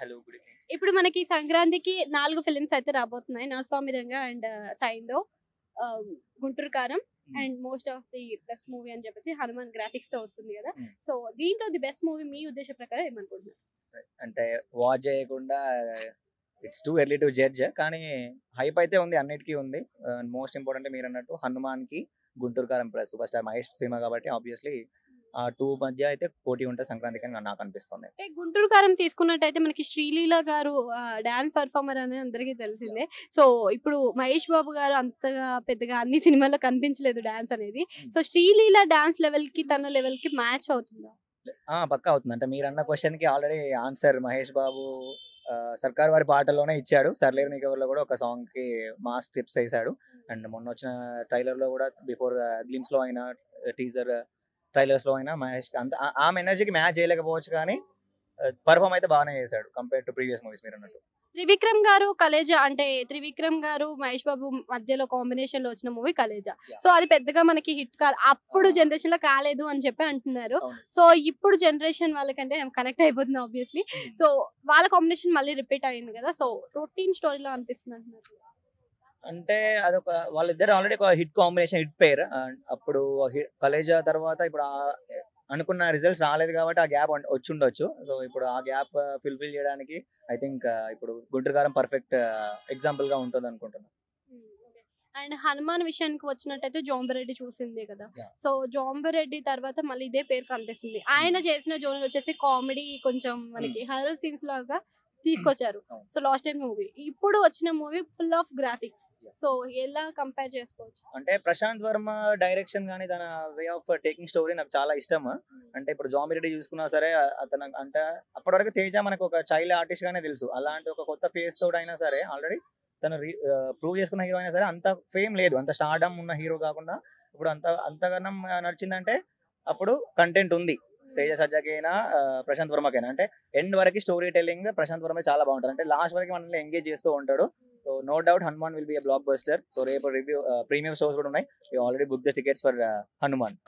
Hello good evening. ఇప్పుడు మనకి సంక్రాంతికి 4 ఫిల్మ్స్ అయితే రాబోతున్నాయి. 'నా స్వామి రంగ' అండ్ 'సైందో', ఆహ్, 'గుంటూరు కారం' and most of the best movie అని చెప్పేసి 'హనుమాన్' గ్రాఫిక్స్‌తో వస్తుంది కదా! హ్మ్. సో, దీంట్లో ది బెస్ట్ మూవీ మీ ఉద్దేశం ప్రకారం ఏమనుకుంటున్నారు? అంటే వాచ్ చేయకుండా it's too early to judge. కానీ హైప్ అయితే ఉంది, అన్నిటికీ ఉంది. మోస్ట్ ఇంపార్టెంట్ మీరన్నట్టు 'హనుమాన్‌కి', 'గుంటూరు కారం' plus super star Mahesh cinema కాబట్టి ఆబ్వియస్లీ ఆ 2 మధ్య అయితే పోటీ ఉంటది సంక్రాంతికి అని నాకు అనిపిస్తుంది. అంటే 'గుంటూరు కారం' తీసుకున్నట్టయితే మనకి 'శ్రీలీల' గారు డాన్స్ పెర్ఫార్మర్ అని అందరికీ తెలిసిందే. సో, ఇప్పుడు 'మహేష్ బాబు' గారు అంతగా పెద్దగా అన్ని సినిమాల్లో కనిపించలేదు డాన్స్ అనేది. సో, 'శ్రీలీల' డాన్స్ లెవెల్‌కి తన లెవెల్‌కి మ్యాచ్ అవుతుందా? పక్కా అవుతుంది. అంటే మీరన్న క్వెషన్‌కి ఆల్రెడీ ఆన్సర్ మహేష్ బాబు 'సర్కార్' వారి పాటల్లోనే ఇచ్చాడు. 'సర్లేరు నీకెవ్వరు'లో కూడా ఒక సాంగ్‌కి మాస్ స్టెప్స్ ఏసాడు. అండ్ మొన్నొచ్చిన ట్రైలర్‌లో కూడా బిఫోర్ గ్లిమ్స్‌లో అయినా, టీజర్ ట్రైలర్స్‌లో అయినా మహేష్‌కి అంత ఆమె ఎనర్జీకి మ్యాచ్ చేయలేకపోవచ్చు కానీ పెర్ఫార్మ్ అయితే బాగానే చేశాడు కంపేర్ టు ప్రీవియస్ మూవీస్ మీరన్నట్టు. 'త్రివిక్రమ్' గారు 'కలేజా' అంటే 'త్రివిక్రమ్' గారు 'మహేష్ బాబు' మధ్యలో కాంబినేషన్‌లో వచ్చిన మూవీ 'కలేజా'. యాహ్! సో, అది పెద్దగా మనకి హిట్ అప్పుడు జనరేషన్‌లో కాలేదు అని చెప్పి అంటున్నారు. అవును. సో, ఇప్పుడు జనరేషన్ వాళ్ళకంటే కనెక్ట్ అయిపోతుంది ఆబ్వియస్లీ. సో, వాళ్ళ కాంబినేషన్ మళ్ళీ రిపీట్ అయింది కదా! సో, రొటీన్ స్టోరీలా అనిపిస్తుంది అంటున్నారు. అంటే అదొక వాళ్ళిద్దరు ఆల్రెడీ ఒక హిట్ కాంబినేషన్, హిట్ పెయిర్. అప్పుడు 'కలేజా' తర్వాత ఇప్పుడు అనుకున్న రిజల్ట్స్ రాలేదు కాబట్టి ఆ గ్యాప్ వచ్చుండొచ్చు. సో, ఇప్పుడు ఆ గ్యాప్ ఫుల్‌ఫిల్ చేయడానికి ఐ థింక్ ఇప్పుడు 'గుంటూరు కారం' పర్ఫెక్ట్ ఎగ్జాంపుల్‌గా ఉంటుందనుకుంటున్నా. ఓకే. అండ్ 'హనుమాన్' విషయానికి వచ్చినట్టయితే 'జోంబిరెడ్డి' చూసిందే కదా! యాహ్! సో, 'జోంబిరెడ్డి' తర్వాత మళ్ళీ ఇదే పేరు కనిపిస్తుంది. ఆయన చేసిన జోనర్ వచ్చేసి కామెడీ కొంచెం మనకి హారర్ సీన్స్ లాగా తీసుకొచ్చారు. అవును. So, last time movie. ఇప్పుడు వచ్చిన movie full of graphics. Yeah! So, ఎలా కంపేర్ చేసుకోవచ్చు? అంటే ప్రశాంత్ వర్మ డైరెక్షన్ గాని, తన వే ఆఫ్ టేకింగ్ స్టోరీ నాకు చాలా ఇష్టం. అంటే ఇప్పుడు 'జామిరెడ్డి' చూసుకున్నా సరే అతను అంటే అప్పటివరకు తేజ మనకు ఒక చైల్డ్ ఆర్టిస్ట్ గానే తెలుసు. అలాంటి ఒక కొత్త ఫేస్ తోడైనా సరే ఆల్రెడీ తను ప్రూవ్ చేసుకున్న హీరో అయినా సరే అంత ఫేమ్ లేదు. అంత స్టార్డమ్ ఉన్న హీరో కాకుండా ఇప్పుడు అంతగనం నడిచిందంటే అప్పుడు కంటెంట్ ఉంది. తేజ సజ్జకైనా, ప్రశాంత్ వర్మకైనా. అంటే ఎండ్ వరకు స్టోరీ టెల్లింగ్ ప్రశాంత్ వర్మ చాలా బాగుంటది. అంటే లాస్ట్ వరకు మనల్ని ఎంగేజ్ చేస్తూ ఉంటాడు. So no doubt 'Hanuman' will be a blockbuster. సో రేపు ప్రీమియం షోస్ కూడా ఉన్నాయి. We already book the tickets for 'Hanuman'.